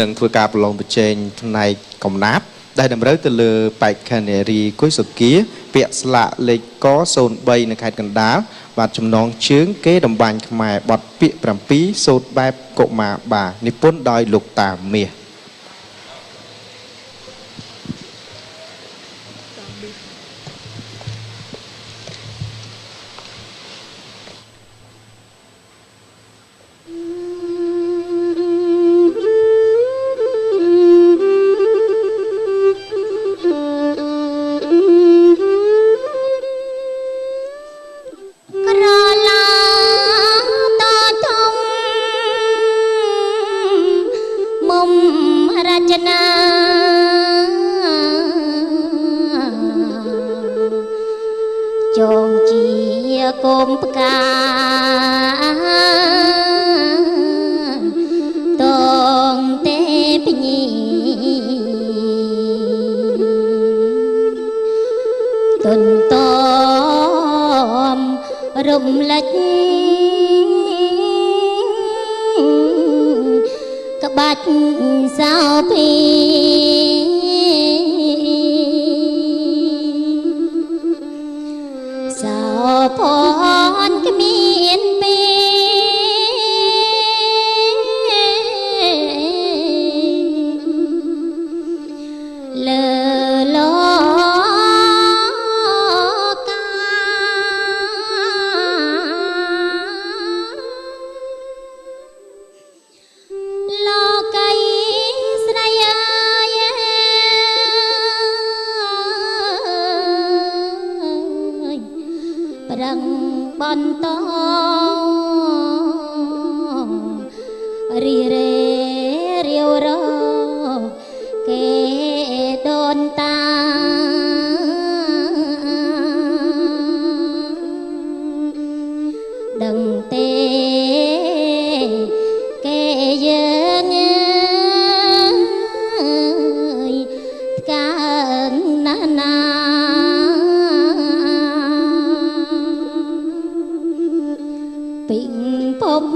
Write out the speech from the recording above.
នឹងធ្វើការប្រឡងប្រជែងផ្នែកកំណាព្យដែលតម្រូវទៅលើបេក្ខនារីគុយសុគាពាក់ស្លាកលេខក03នៅខេត្តកណ្ដាលបាទចំណងជើងគេដំបាញ់ខ្មែរបទពាក្យ7សូត្របែបកុមារបានិពន្ធដោយលោកតាមាសចងជាកុំផ្កាតងទេពញីទុនតមរំលេចក្បាច់សោភីសោភ័ណ្ឌគ្មានពេលលើលោកាលោកីស្រីអាយប្រឹងបន្តរីរេរាវរគេដូនតាដឹងទេគេយើងកាងណាណាពីងពំ